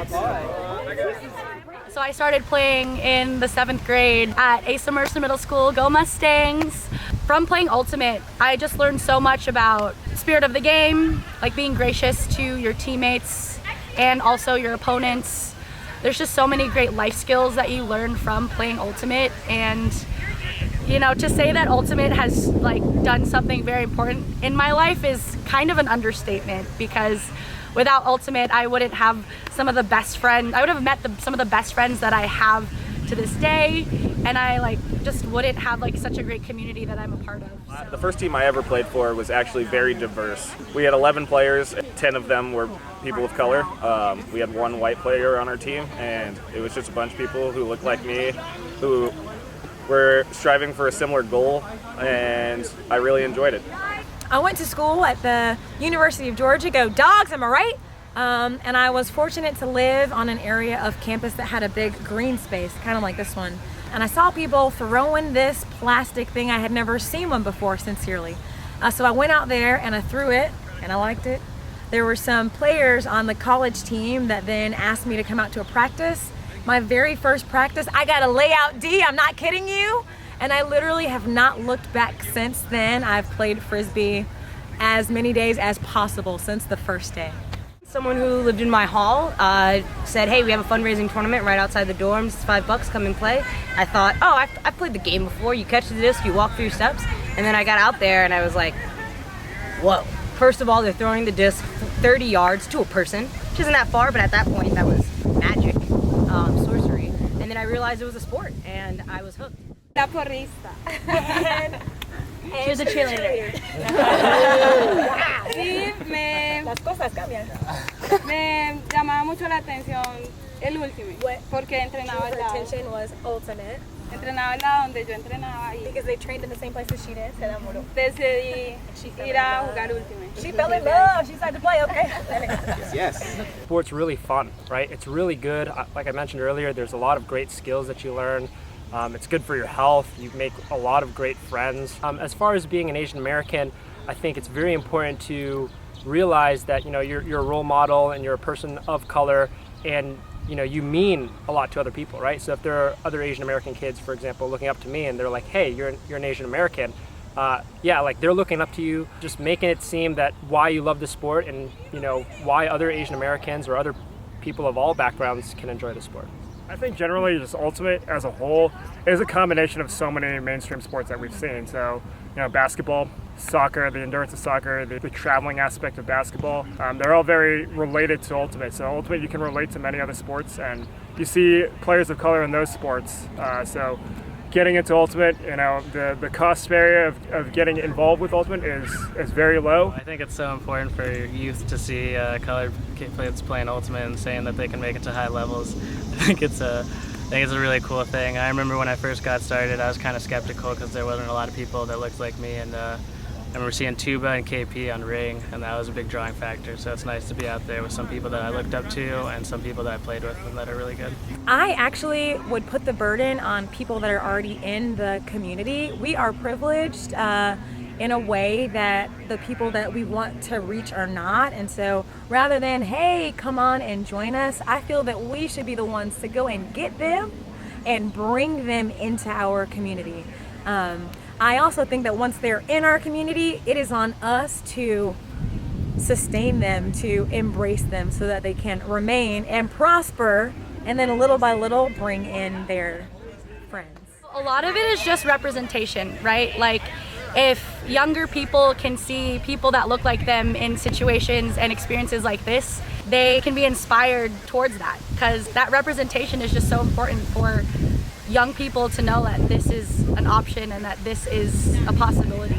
So I started playing in the 7th grade at Asa Mercer Middle School. Go Mustangs! From playing Ultimate, I just learned so much about spirit of the game, like being gracious to your teammates and also your opponents. There's just so many great life skills that you learn from playing Ultimate, and you know, to say that Ultimate has like done something very important in my life is kind of an understatement, because without Ultimate, I wouldn't have some of the best friends. I would have met some of the best friends that I have to this day, and I like just wouldn't have like such a great community that I'm a part of. So. The first team I ever played for was actually very diverse. We had 11 players, 10 of them were people of color. We had one white player on our team, and it was just a bunch of people who looked like me, who were striving for a similar goal, and I really enjoyed it. I went to school at the University of Georgia. Go Dogs, am I right? And I was fortunate to live on an area of campus that had a big green space, kind of like this one. And I saw people throwing this plastic thing. I had never seen one before, sincerely. So I went out there and I threw it, and I liked it. There were some players on the college team that then asked me to come out to a practice. My very first practice, I got a layout D, I'm not kidding you. And I literally have not looked back since then. I've played Frisbee as many days as possible since the first day. Someone who lived in my hall said, hey, we have a fundraising tournament right outside the dorms, it's $5, come and play. I thought, oh, I've played the game before. You catch the disc, you walk through steps. And then I got out there and I was like, whoa. First of all, they're throwing the disc 30 yards to a person, which isn't that far, but at that point that was magic, sorcery. And then I realized it was a sport and I was hooked. La porrista. She was a cheerleader. Sí, Las cosas cambian. me llamaba mucho la atención el último, porque entrenaba al lado. Attention was Ultimate. Entrenaba al lado donde yo entrenaba y Because they trained in the same place as she did. Se enamoró. decidí ir a jugar Ultimate. She fell in love. She started to play, okay? Yes. Sport's really fun, right? It's really good. Like I mentioned earlier, there's a lot of great skills that you learn. It's good for your health. You make a lot of great friends. As far as being an Asian American, I think it's very important to realize that you're a role model and you're a person of color, and you mean a lot to other people, right? So if there are other Asian American kids, for example, looking up to me and they're like, hey, you're an Asian American, yeah, like they're looking up to you, just making it seem that why you love the sport and why other Asian Americans or other people of all backgrounds can enjoy the sport. I think generally just Ultimate as a whole is a combination of so many mainstream sports that we've seen. So, basketball, soccer, the endurance of soccer, the traveling aspect of basketball, they're all very related to Ultimate. So Ultimate, you can relate to many other sports, and you see players of color in those sports. So getting into Ultimate, the cost barrier of getting involved with Ultimate is very low. I think it's so important for youth to see colored kids playing Ultimate and saying that they can make it to high levels. I think it's a really cool thing. I remember when I first got started, I was kind of skeptical because there wasn't a lot of people that looked like me, and I remember seeing Tuba and KP on Ring, and that was a big drawing factor. So it's nice to be out there with some people that I looked up to and some people that I played with and that are really good. I actually would put the burden on people that are already in the community. We are privileged in a way that the people that we want to reach are not. And so rather than, hey, come on and join us, I feel that we should be the ones to go and get them and bring them into our community. I also think that once they're in our community, it is on us to sustain them, to embrace them so that they can remain and prosper, and then little by little bring in their friends. A lot of it is just representation, right? Like, if younger people can see people that look like them in situations and experiences like this, they can be inspired towards that, because that representation is just so important for young people to know that this is an option and that this is a possibility.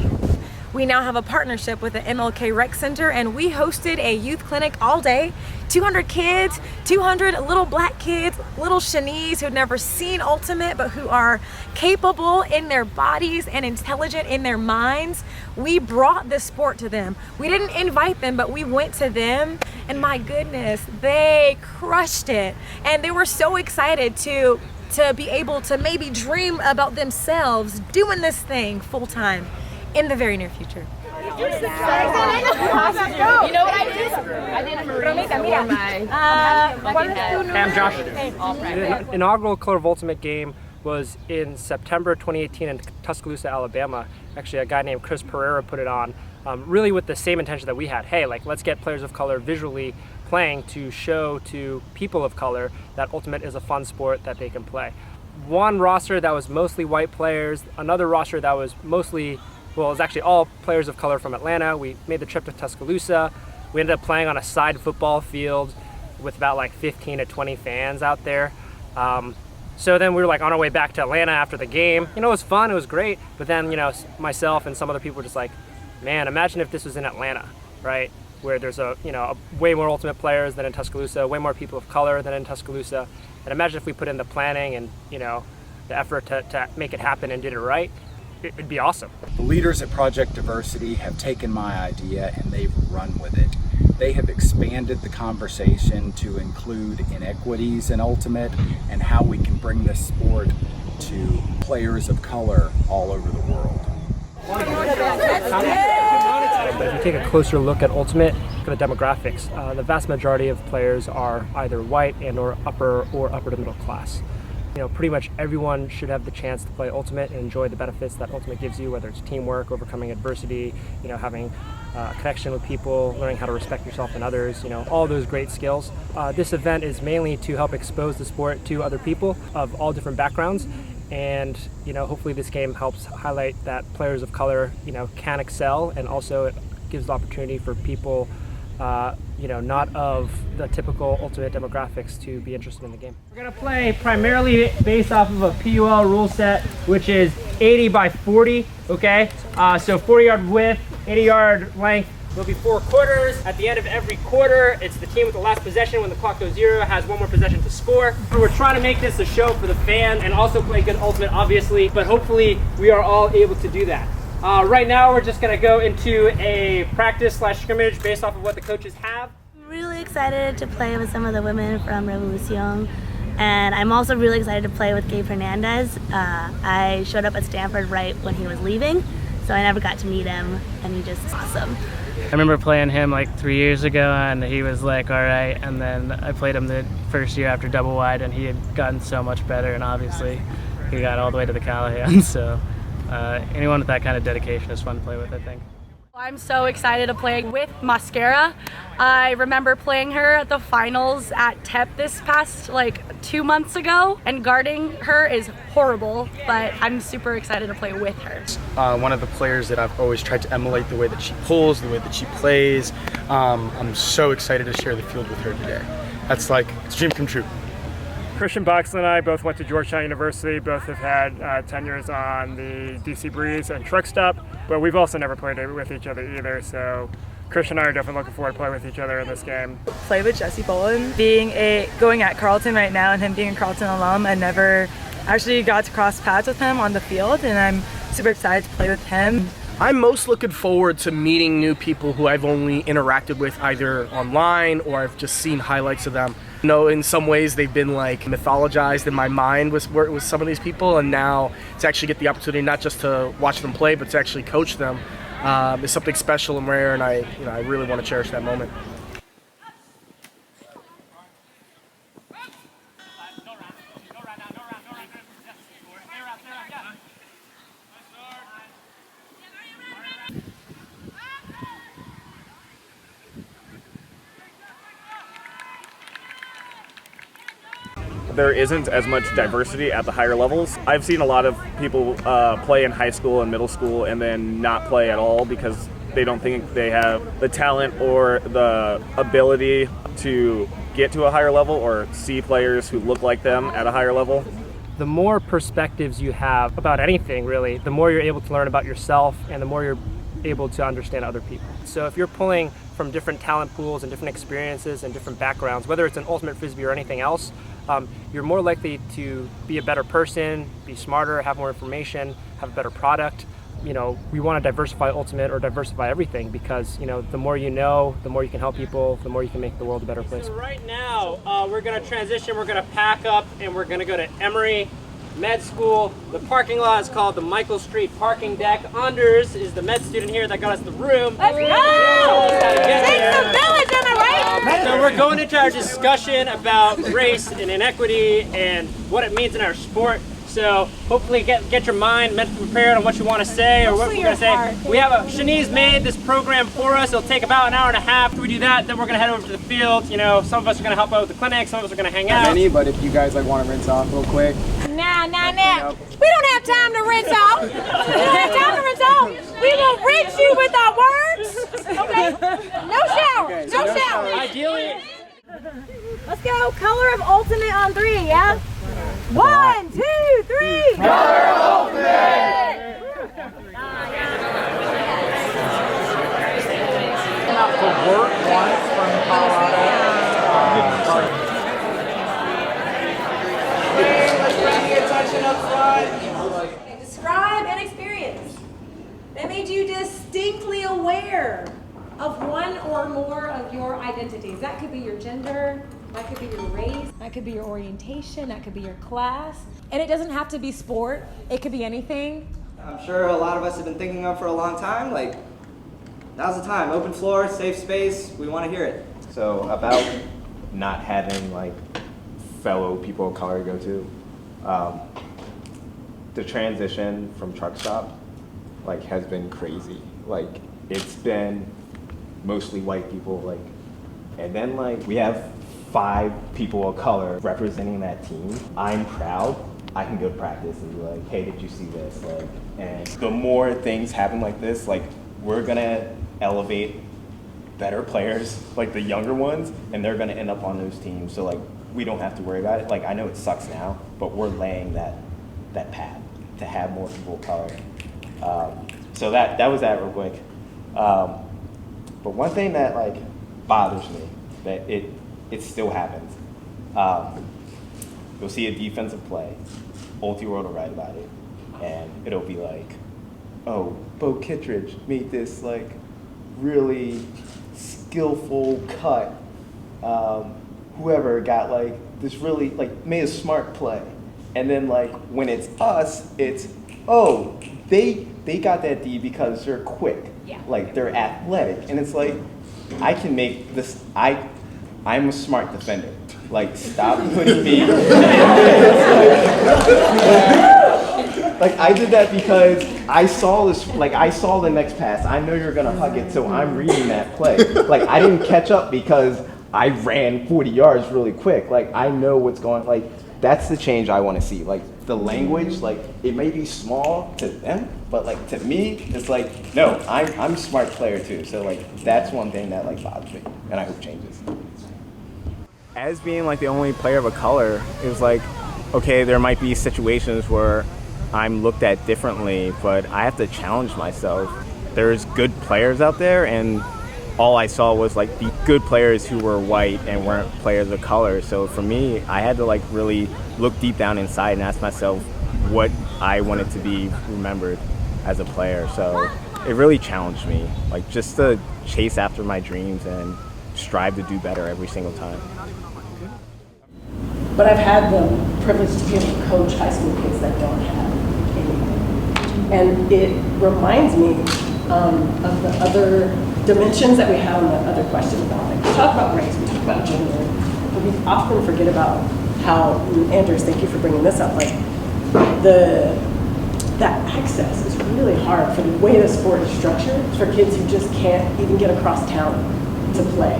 We now have a partnership with the MLK Rec Center, and we hosted a youth clinic all day. 200 kids, 200 little black kids, little Shanice who've never seen Ultimate but who are capable in their bodies and intelligent in their minds. We brought this sport to them. We didn't invite them, but we went to them, and my goodness, they crushed it. And they were so excited to be able to maybe dream about themselves doing this thing full time. in the very near future. You know what I did? I did a Marine I'm Josh. The inaugural Color of Ultimate game was in September 2018 in Tuscaloosa, Alabama. Actually, a guy named Chris Pereira put it on, really with the same intention that we had. Hey, like, let's get players of color visually playing to show to people of color that Ultimate is a fun sport that they can play. One roster that was mostly white players, another roster that was mostly, well, it was actually all players of color from Atlanta. We made the trip to Tuscaloosa. We ended up playing on a side football field with about like 15 to 20 fans out there. So then we were like on our way back to Atlanta after the game. You know, it was fun, it was great, but then, you know, myself and some other people were just like, man, imagine if this was in Atlanta, right? Where there's way more Ultimate players than in Tuscaloosa, way more people of color than in Tuscaloosa. And imagine if we put in the planning and, you know, the effort to make it happen and did it right. It'd be awesome. The leaders at Project Diversity have taken my idea and they've run with it. They have expanded the conversation to include inequities in Ultimate and how we can bring this sport to players of color all over the world. But if you take a closer look at Ultimate, look at the demographics. The vast majority of players are either white and or upper to middle class. You know, pretty much everyone should have the chance to play Ultimate and enjoy the benefits that Ultimate gives you, whether it's teamwork, overcoming adversity, you know, having a connection with people, learning how to respect yourself and others, you know, all those great skills. This event is mainly to help expose the sport to other people of all different backgrounds. And, you know, hopefully this game helps highlight that players of color, you know, can excel, and also it gives the opportunity for people you know, not of the typical Ultimate demographics to be interested in the game. We're going to play primarily based off of a PUL rule set, which is 80 by 40, okay? So 40-yard width, 80-yard length. There'll be 4 quarters. At the end of every quarter, it's the team with the last possession. When the clock goes 0, has 1 more possession to score. We're trying to make this a show for the fans and also play good Ultimate, obviously, but hopefully we are all able to do that. Right now, we're just going to go into a practice/scrimmage based off of what the coaches have. I'm really excited to play with some of the women from Revolucion, and I'm also really excited to play with Gabe Hernandez. I showed up at Stanford right when he was leaving, so I never got to meet him, and he's just awesome. I remember playing him like 3 years ago, and he was like, all right, and then I played him the first year after double wide, and he had gotten so much better, and obviously he got all the way to the Callahan, so anyone with that kind of dedication is fun to play with, I think. I'm so excited to play with Mascara. I remember playing her at the finals at TEP this past 2 months ago, and guarding her is horrible, but I'm super excited to play with her. One of the players that I've always tried to emulate, the way that she pulls, the way that she plays. I'm so excited to share the field with her today. That's like, it's a dream come true. Christian Boxley and I both went to Georgetown University, both have had tenures on the DC Breeze and Truck Stop, but we've also never played with each other either, so Christian and I are definitely looking forward to play with each other in this game. Play with Jesse Boland. Going at Carleton right now and him being a Carleton alum, I never actually got to cross paths with him on the field, and I'm super excited to play with him. I'm most looking forward to meeting new people who I've only interacted with either online or I've just seen highlights of them. You know, in some ways they've been like mythologized in my mind with some of these people, and now to actually get the opportunity not just to watch them play but to actually coach them is something special and rare, and I really want to cherish that moment. There isn't as much diversity at the higher levels. I've seen a lot of people play in high school and middle school and then not play at all because they don't think they have the talent or the ability to get to a higher level or see players who look like them at a higher level. The more perspectives you have about anything, really, the more you're able to learn about yourself and the more you're able to understand other people. So if you're pulling from different talent pools and different experiences and different backgrounds, whether it's an Ultimate Frisbee or anything else, you're more likely to be a better person, be smarter, have more information, have a better product. You know, we want to diversify Ultimate or diversify everything because, you know, the more you know, the more you can help people, the more you can make the world a better place. So right now, we're going to transition, we're going to pack up, and we're going to go to Emory. med school. The parking lot is called the Michael Street parking deck. Anders is the med student here that got us the room. Let's go! Take the village, am I right? So we're going into our discussion about race and inequity and what it means in our sport. So hopefully get your mind mentally prepared on what you want to say or what we're going to say. We have Shanice made this program for us. It'll take about an hour and a half. After we do that, then we're going to head over to the field. You know, some of us are going to help out with the clinic. Some of us are going to hang out. But if you guys want to rinse off real quick. Nah. We don't have time to rinse off. We don't have time to rinse off. We will rinse you with our words. Okay? No shower. Okay, no no shower. Ideally. Let's go. Color of ultimate on 3, yeah? 1, 2, 3. Color of ultimate. Out to work once from Colorado. Let's bring the attention up front. Describe an experience that made you distinctly aware of one or more of your identities. That could be your gender, that could be your race, that could be your orientation, that could be your class. And it doesn't have to be sport, it could be anything. I'm sure a lot of us have been thinking of for a long time, like, now's the time, open floor, safe space, we want to hear it. So about not having like fellow people of color to go to, the transition from truck stop like has been crazy. Like it's been mostly white people, like, and then like we have 5 people of color representing that team. I'm proud. I can go to practice and be like, hey, did you see this? Like, and the more things happen like this, like we're gonna elevate better players, like the younger ones, and they're gonna end up on those teams. So like we don't have to worry about it. Like I know it sucks now, but we're laying that path to have more people of color. So that was that real quick. But one thing that like bothers me, that it still happens. You'll see a defensive play, Ulti-World will write about it, and it'll be like, oh, Bo Kittredge made this like really skillful cut. Whoever got like this really like made a smart play, and then like when it's us, it's oh they got that D because they're quick, like they're athletic, and it's like I can make this. I'm a smart defender. Like stop putting me. Like I did that because I saw this. Like I saw the next pass. I know you're gonna hug it, so I'm reading that play. Like I didn't catch up because I ran 40 yards really quick. Like I know what's going. Like that's the change I want to see. Like the language. Like it may be small to them, but like to me, it's like no. I'm a smart player too. So like that's one thing that like bothers me, and I hope changes. As being like the only player of a color, it was like, okay, there might be situations where I'm looked at differently, but I have to challenge myself. There's good players out there, and all I saw was like the good players who were white and weren't players of color. So for me, I had to like really look deep down inside and ask myself what I wanted to be remembered as a player. So it really challenged me, like just to chase after my dreams and strive to do better every single time. But I've had the privilege to be able to coach high school kids that don't have anything. And it reminds me of the other dimensions that we have and the other questions about. Like we talk about race, we talk about gender, but we often forget about how, Anders, thank you for bringing this up, like that access is really hard for the way the sport is structured for kids who just can't even get across town to play.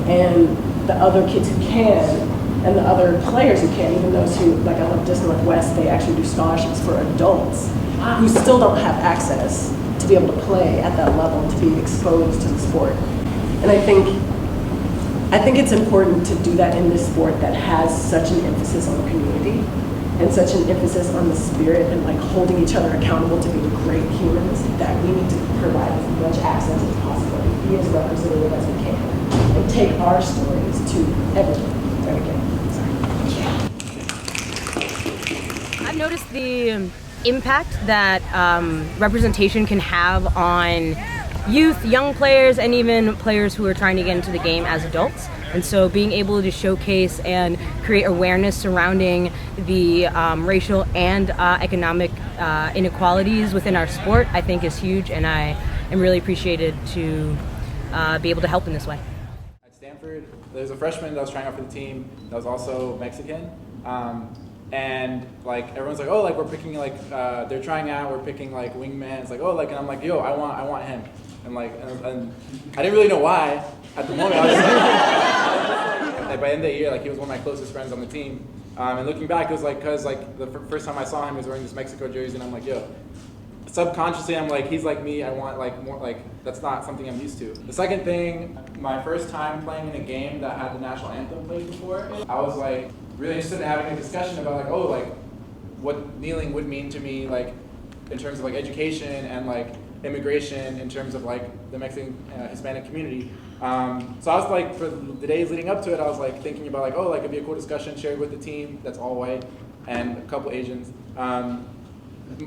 And the other kids who can, and the other players who can't, even those who, like I love Dis Northwest, they actually do scholarships for adults who still don't have access to be able to play at that level, to be exposed to the sport. And I think it's important to do that in this sport that has such an emphasis on community and such an emphasis on the spirit and like holding each other accountable to being great humans, that we need to provide as much access as possible and be as representative as we can and take our stories to everyone. I've noticed the impact that representation can have on youth, young players, and even players who are trying to get into the game as adults. And so being able to showcase and create awareness surrounding the racial and economic inequalities within our sport, I think is huge, and I am really appreciated to be able to help in this way. At Stanford, there's a freshman that was trying out for the team that was also Mexican. And like everyone's like, oh, like we're picking like they're trying out, we're picking like wingman. It's like, oh, like, and I'm like, yo, I want him. And like, and I didn't really know why at the moment. I was like, by the end of the year, like he was one of my closest friends on the team. And looking back, it was like because like the first time I saw him, he was wearing this Mexico jersey, and I'm like, yo. Subconsciously, I'm like, he's like me. I want like more. Like that's not something I'm used to. The second thing, my first time playing in a game that had the national anthem played before, I was like really interested in having a discussion about like, oh, like what kneeling would mean to me, like in terms of like education and like immigration, in terms of like the Mexican Hispanic community. So I was like, for the days leading up to it, I was like thinking about like, oh, like it'd be a cool discussion shared with the team that's all white and a couple Asians.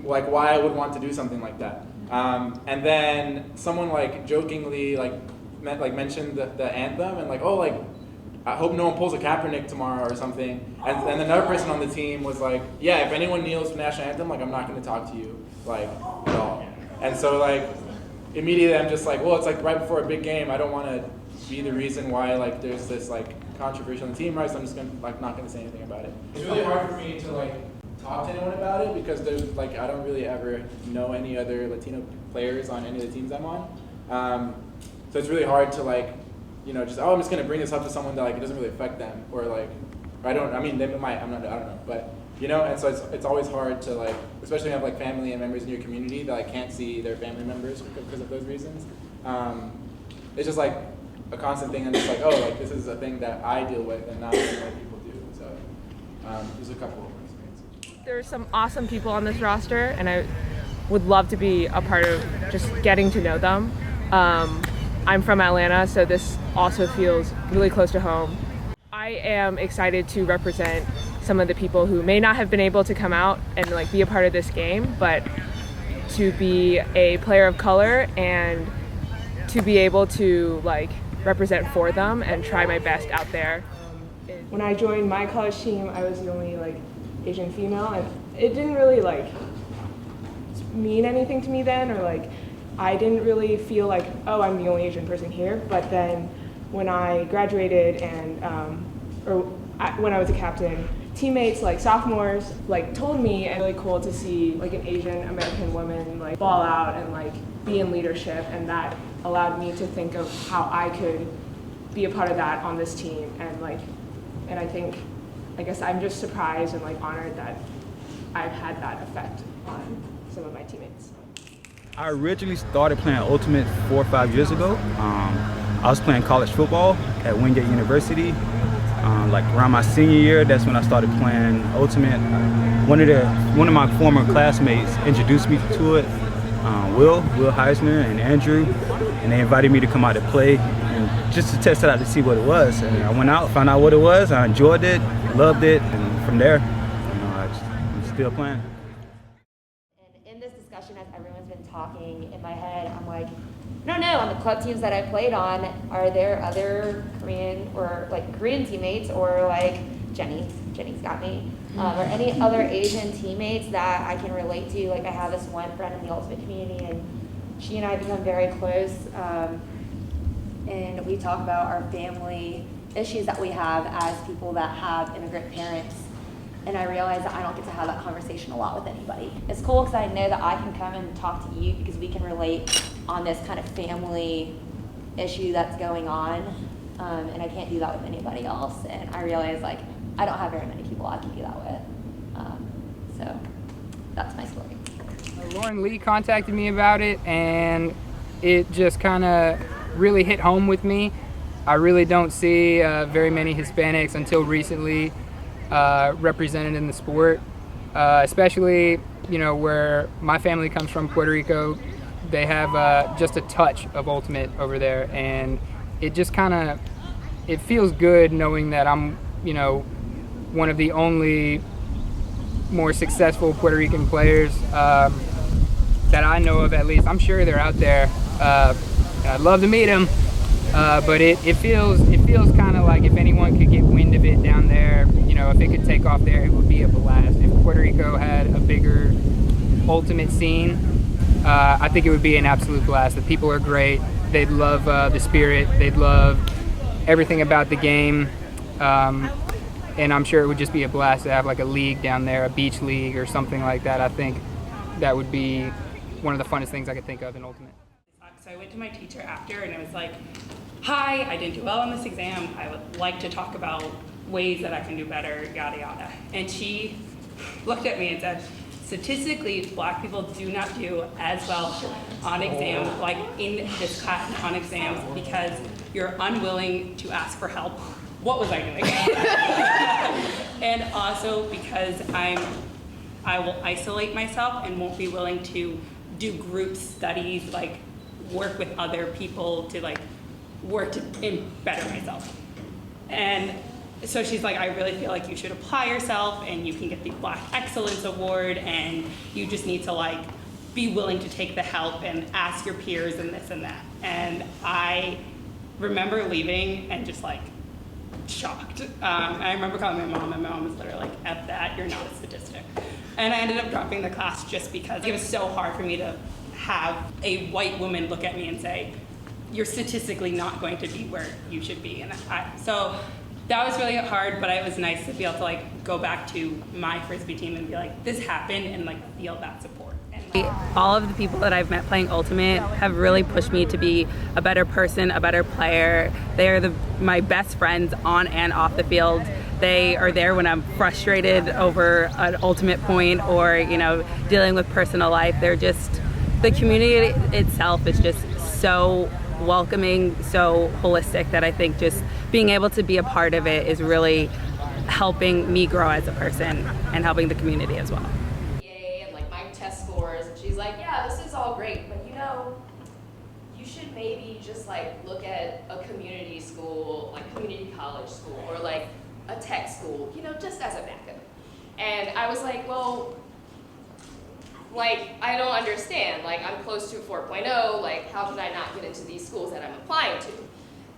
Like why I would want to do something like that. And then someone like jokingly like mentioned the anthem and like, oh, like I hope no one pulls a Kaepernick tomorrow or something. And another person on the team was like, yeah, if anyone kneels for the national anthem, like I'm not going to talk to you like at all. And so like immediately I'm just like, well, it's like right before a big game. I don't want to be the reason why like there's this like controversy on the team, right? So I'm just gonna like not going to say anything about it. It's really hard for me to like talk to anyone about it because there's like I don't really ever know any other Latino players on any of the teams I'm on. So it's really hard to like, you know, just I'm just gonna bring this up to someone that like it doesn't really affect them or like they might I don't know, but you know, and so it's always hard to like, especially when you have like family and members in your community that like can't see their family members because of those reasons. It's just like a constant thing. I'm just like, oh, like this is a thing that I deal with and not what other people do. So there's a couple. There's some awesome people on this roster, and I would love to be a part of just getting to know them. I'm from Atlanta, so this also feels really close to home. I am excited to represent some of the people who may not have been able to come out and like be a part of this game, but to be a player of color and to be able to like represent for them and try my best out there. When I joined my college team, I was the only like Asian female, and it didn't really like mean anything to me then, or like I didn't really feel like, oh, I'm the only Asian person here. But then when I graduated and when I was a captain, teammates like sophomores like told me it's really cool to see like an Asian American woman like ball out and like be in leadership, and that allowed me to think of how I could be a part of that on this team. And I guess I'm just surprised and like honored that I've had that effect on some of my teammates. I originally started playing Ultimate 4 or 5 years ago. I was playing college football at Wingate University. Like around my senior year, that's when I started playing Ultimate. One of my former classmates introduced me to it, Will Heisner and Andrew, and they invited me to come out to play and just to test it out to see what it was. And I went out, found out what it was, I enjoyed it, loved it, and from there, I'm still playing. And in this discussion, as everyone's been talking, in my head, I'm like, no, on the club teams that I played on, are there other Korean teammates or like Jenny's got me, or any other Asian teammates that I can relate to? Like I have this one friend in the Ultimate community, and she and I become very close, and we talk about our family issues that we have as people that have immigrant parents. And I realize that I don't get to have that conversation a lot with anybody. It's cool because I know that I can come and talk to you because we can relate on this kind of family issue that's going on. And I can't do that with anybody else. And I realize like I don't have very many people I can do that with. So that's my story. Lauren Lee contacted me about it, and it just kind of really hit home with me. I really don't see very many Hispanics until recently represented in the sport, especially where my family comes from, Puerto Rico. They have just a touch of Ultimate over there, and it just it feels good knowing that I'm one of the only more successful Puerto Rican players that I know of, at least. I'm sure they're out there, and I'd love to meet them. But it feels kind of like if anyone could get wind of it down there, you know, if it could take off there, it would be a blast. If Puerto Rico had a bigger ultimate scene, I think it would be an absolute blast. The people are great. They'd love the spirit. They'd love everything about the game. And I'm sure it would just be a blast to have like a league down there, a beach league or something like that. I think that would be one of the funnest things I could think of in Ultimate. So I went to my teacher after and I was like, hi, I didn't do well on this exam. I would like to talk about ways that I can do better, yada, yada. And she looked at me and said, statistically, black people do not do as well on exams, like in this class on exams, because you're unwilling to ask for help. What was I doing? And also because I will isolate myself and won't be willing to do group studies, like work with other people to like work to better myself. And so she's like, I really feel like you should apply yourself and you can get the Black Excellence Award, and you just need to like be willing to take the help and ask your peers and this and that. And I remember leaving and just like shocked. I remember calling my mom. My mom was literally like, F that, you're not a statistic. And I ended up dropping the class just because it was so hard for me to have a white woman look at me and say, you're statistically not going to be where you should be. And so that was really hard, but it was nice to be able to like go back to my Frisbee team and be like, this happened, and like feel that support. All of the people that I've met playing Ultimate have really pushed me to be a better person, a better player. They are my best friends on and off the field. They are there when I'm frustrated over an Ultimate point or, you know, dealing with personal life. They're just, the community itself is just so welcoming, so holistic, that I think just being able to be a part of it is really helping me grow as a person and helping the community as well. She's like, yeah, this is all great, but you know, you should maybe just like look at a community school, like community college school, or like a tech school, you know, just as a backup. And I was like, well, like, I don't understand. Like, I'm close to 4.0, like, how could I not get into these schools that I'm applying to?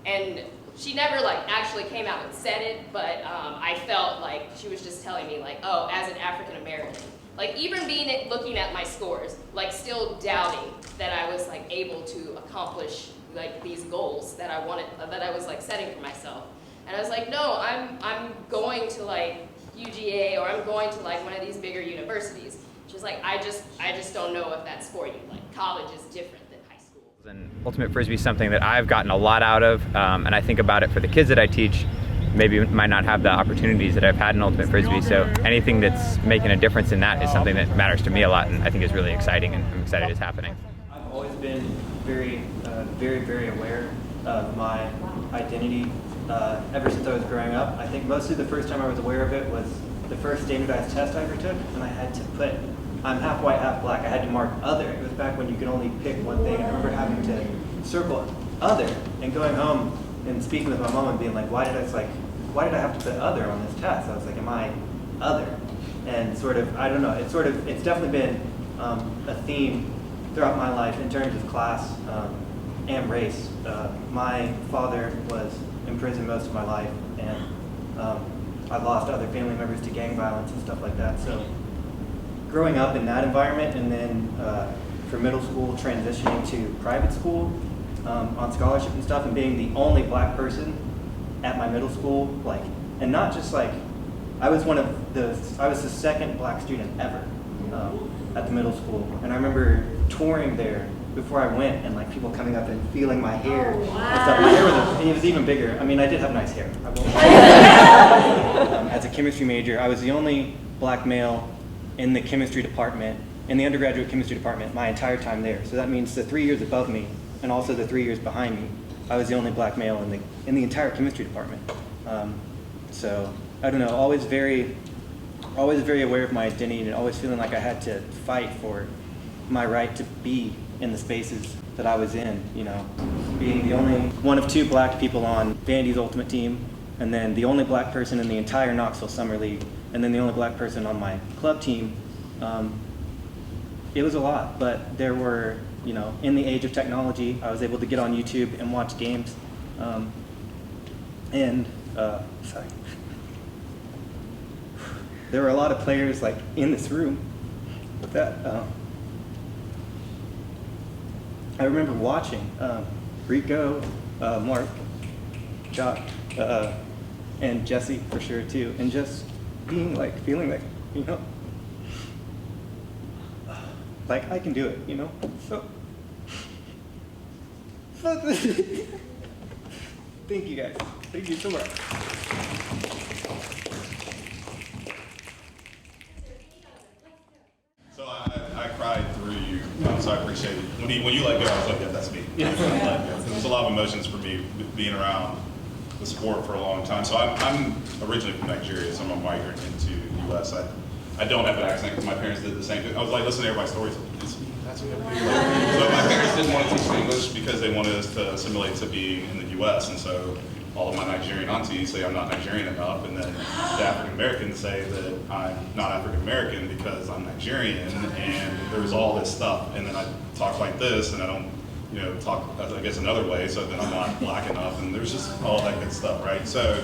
And she never like actually came out and said it, but I felt like she was just telling me like, oh, as an African American, like even looking at my scores, like still doubting that I was like able to accomplish like these goals that I wanted, that I was like setting for myself. And I was like, no, I'm going to like UGA, or I'm going to like one of these bigger universities. She was like, I just don't know if that's for you. Like college is different than high school. And Ultimate Frisbee is something that I've gotten a lot out of, and I think about it for the kids that I teach. Maybe might not have the opportunities that I've had in Ultimate Frisbee, so anything that's making a difference in that is something that matters to me a lot, and I think is really exciting, and I'm excited it's happening. I've always been very, very aware of my identity ever since I was growing up. I think mostly the first time I was aware of it was the first standardized test I ever took, and I had to put, I'm half white, half black. I had to mark other. It was back when you could only pick one thing. I remember having to circle other and going home and speaking with my mom and being like, why did I have to put other on this test? I was like, am I other? And sort of, I don't know, it's definitely been a theme throughout my life in terms of class and race. My father was in prison most of my life, and I lost other family members to gang violence and stuff like that. So growing up in that environment, and then for middle school transitioning to private school on scholarship and stuff, and being the only black person at my middle school, like, and not just like, I was the second black student ever at the middle school, and I remember touring there before I went, and like people coming up and feeling my hair and stuff. My hair was even bigger. I mean, I did have nice hair. I won't. As a chemistry major, I was the only black male in the chemistry department, in the undergraduate chemistry department, my entire time there. So that means the 3 years above me, and also the 3 years behind me, I was the only black male in the entire chemistry department. So I don't know, always very aware of my identity, and always feeling like I had to fight for my right to be in the spaces that I was in, you know. Being the only one of 2 black people on Vandy's Ultimate team, and then the only black person in the entire Knoxville Summer League, and then the only black person on my club team, it was a lot. But there were, you know, in the age of technology, I was able to get on YouTube and watch games Sorry. There were a lot of players like in this room that I remember watching Rico, Mark, Jock, and Jesse for sure too, and just being like, feeling like, you know, like I can do it, you know. So thank you guys. Thank you so much. So I cried through you, so I appreciate it. When you let go, I was like, yeah, that's me. There's a lot of emotions for me being around the sport for a long time. So I'm originally from Nigeria, so I'm a migrant into the U.S. I don't have an accent because my parents did the same thing. I was like, listening to everybody's stories. That's what so my parents didn't want to teach me English because they wanted us to assimilate to being in the U.S. And so all of my Nigerian aunties say I'm not Nigerian enough, and then the African Americans say that I'm not African American because I'm Nigerian, and there's all this stuff. And then I talk like this, and I don't, you know, talk, I guess, another way, so then I'm not black enough, and there's just all that good stuff, right? So,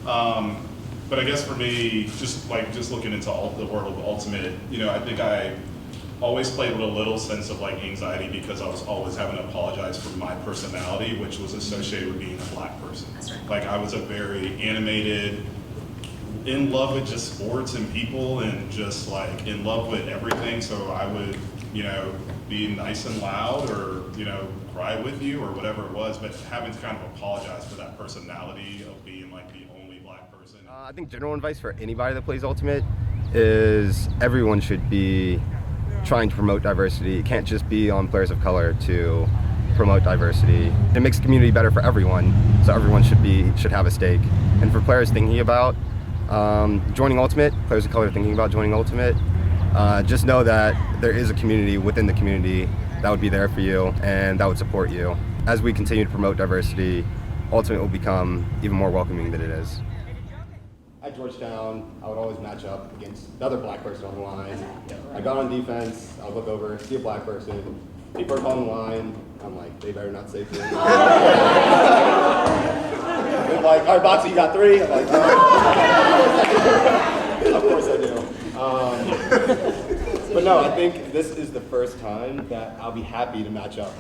but I guess for me, just looking into the world of Ultimate, you know, I think I always played with a little sense of like anxiety because I was always having to apologize for my personality, which was associated with being a black person. That's right. Like I was a very animated, in love with just sports and people, and just like in love with everything. So I would, you know, be nice and loud, or, you know, cry with you or whatever it was, but having to kind of apologize for that personality of being like the only black person. I think general advice for anybody that plays Ultimate is everyone should be trying to promote diversity. It can't just be on players of color to promote diversity. It makes the community better for everyone, so everyone should have a stake. And for players thinking about joining Ultimate, players of color thinking about joining Ultimate, just know that there is a community within the community that would be there for you and that would support you. As we continue to promote diversity, Ultimate will become even more welcoming than it is. At Georgetown, I would always match up against another black person on the line. I got on defense, I would look over, see a black person, people are calling the line, I'm like, they better not say 3. They're like, all right, Boxy, you got 3? I'm like, oh. Of course I do. But no, I think this is the first time that I'll be happy to match up.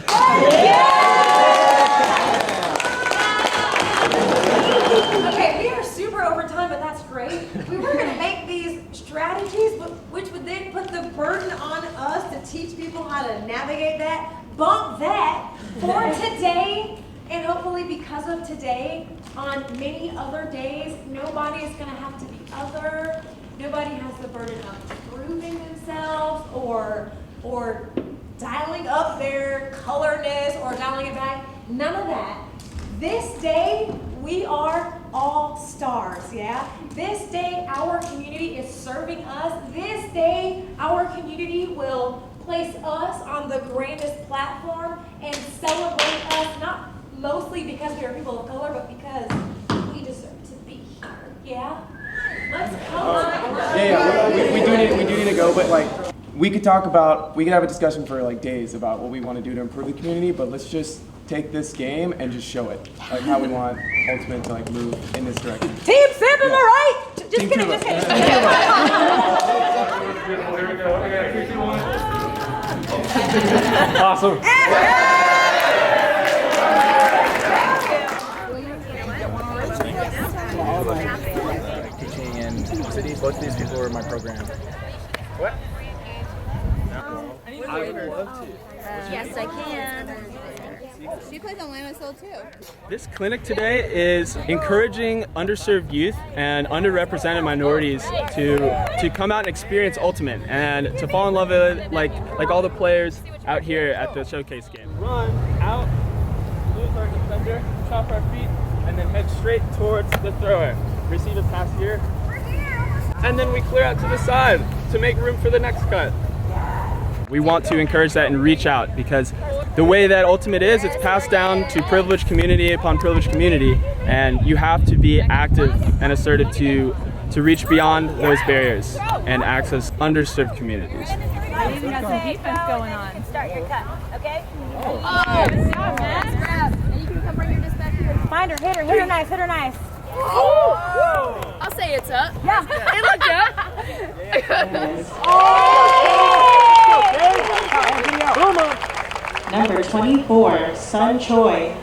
Okay, we are super over time, but that's great. We were going to make these strategies, which would then put the burden on us to teach people how to navigate that. Bump that for today, and hopefully because of today, on many other days, nobody is going to have to be other. Nobody has the burden of proving themselves or dialing up their colorness or dialing it back. None of that. This day, we are all stars, yeah? This day, our community is serving us. This day, our community will place us on the grandest platform and celebrate us, not mostly because we are people of color, but because we deserve to be here, yeah? Let's come We do need to go, but like, we could have a discussion for like days about what we want to do to improve the community, but let's just take this game and just show it, like how we want Ultimate to like move in this direction. Team Sim, am I right? Just kidding, just kidding. Here we go. Awesome. Teaching in city, both of these people were in my program. What? I would love to. Yes, I can. She plays on Lana Soul too. This clinic today is encouraging underserved youth and underrepresented minorities to come out and experience Ultimate and to fall in love with it like all the players out here at the showcase game. Run out, lose our defender, chop our feet, and then head straight towards the thrower. Receive a pass here, and then we clear out to the side to make room for the next cut. We want to encourage that and reach out because the way that Ultimate is, it's passed down to privileged community upon privileged community, and you have to be active and assertive to reach beyond those barriers and access underserved communities. We even got some defense going on. Start your cut, okay? Oh, good job, man. And you can come bring your dispatch here. Find her, hit her nice, hit her nice. I'll say it's up. Yeah. It looked up. Number 24, Sun Choi.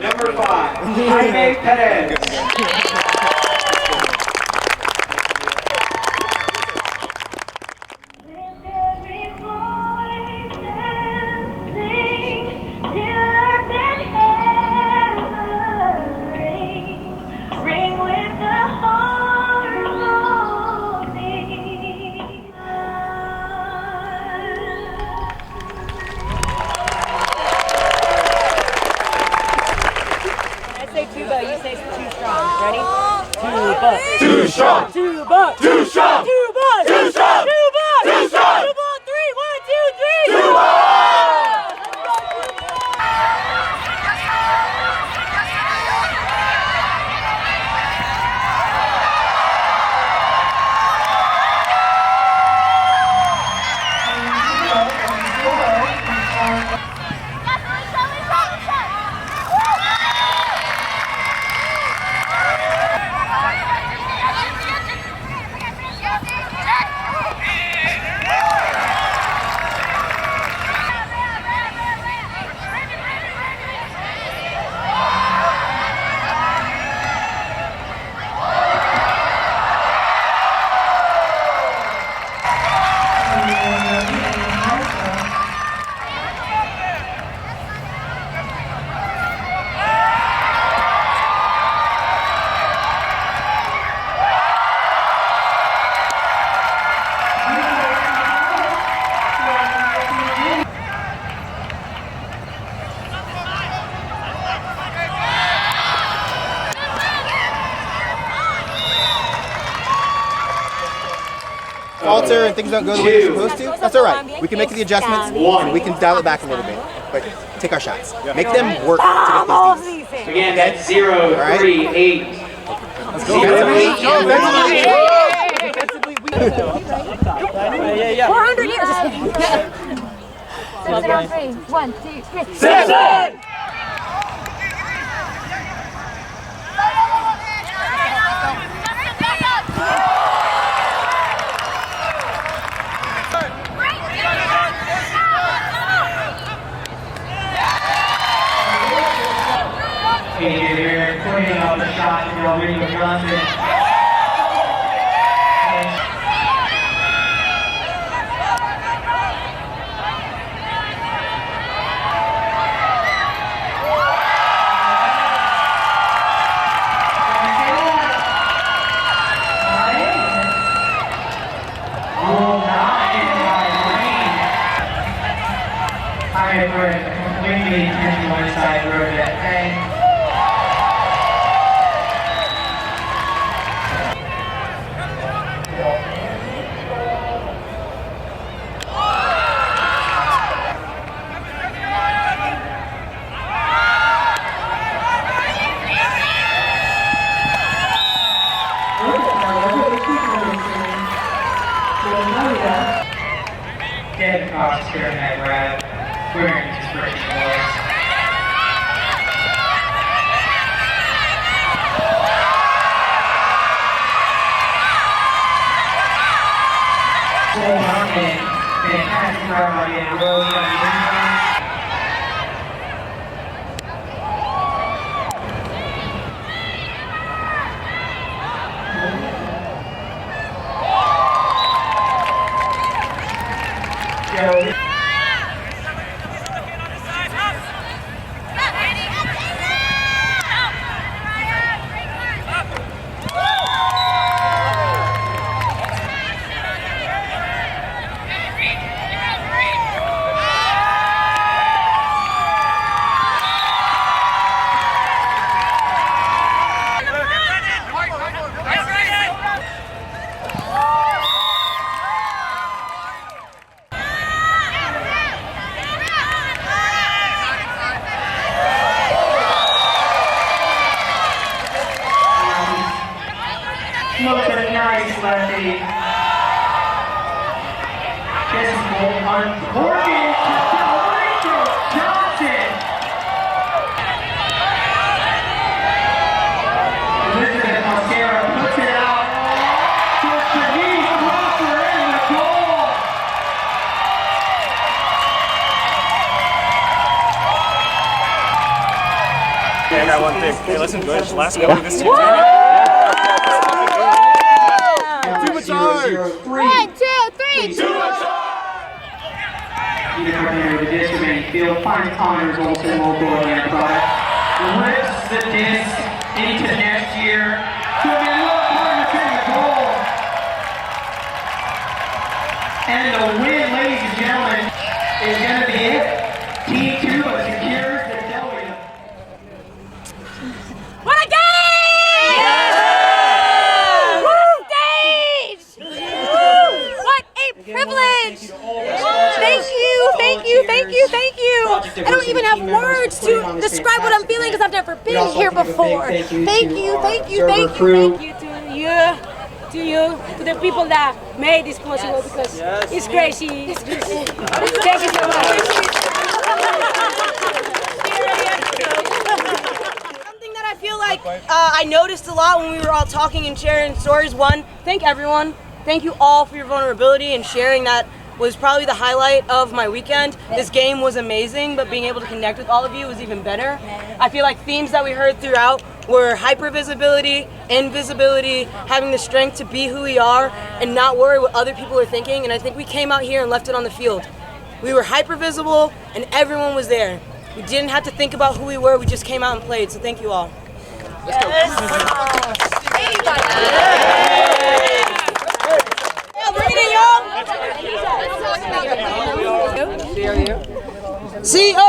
Number 5, Jaime Perez. Tuba, you say too strong. Ready? Tuba. Too strong. Tuba. Too strong. Tuba. Too strong. Tuba. Too strong. Tuba. 3, 1, 2, 3. Tuba. Falter and things don't go the way they're supposed to, that's all right. We can make the adjustments and we can dial it back a little bit. But take our shots. Make them work to get these Ds. Again, that's 0, 3, 8. Let's go. Yeah. 400 years. 1, 2, 3. 7! Here, putting out the shot for William Johnson. Completely turn to one side, wrote that thing. Dead Oscar and I grab wearing his British voice. So confident, fantastic run by the road. Look at nice lefty. This is unfortunate to Johnson. one thing. Hey, let's enjoy this last go of this team. One, two, three. Unit coordinator of the district main field, finds honors also local organic product. Lifts the disc into next year. So we look partnership in the goal. And the win, ladies and gentlemen, is going to be it. Team 2 secures the W. What a game! Stage! What a privilege! Thank you, thank you, thank you, thank you. I don't even have words to describe what I'm feeling because I've never been here before. Thank you, thank you, thank you, thank you to you, to the people that made this possible because it's crazy. Thank you so much. Something that I feel like I noticed a lot when we were all talking and sharing stories. One, thank everyone. Thank you all for your vulnerability and sharing. That was probably the highlight of my weekend. This game was amazing, but being able to connect with all of you was even better. I feel like themes that we heard throughout were hypervisibility, invisibility, having the strength to be who we are and not worry what other people are thinking. And I think we came out here and left it on the field. We were hypervisible and everyone was there. We didn't have to think about who we were, we just came out and played. So thank you all. Let's go. CEO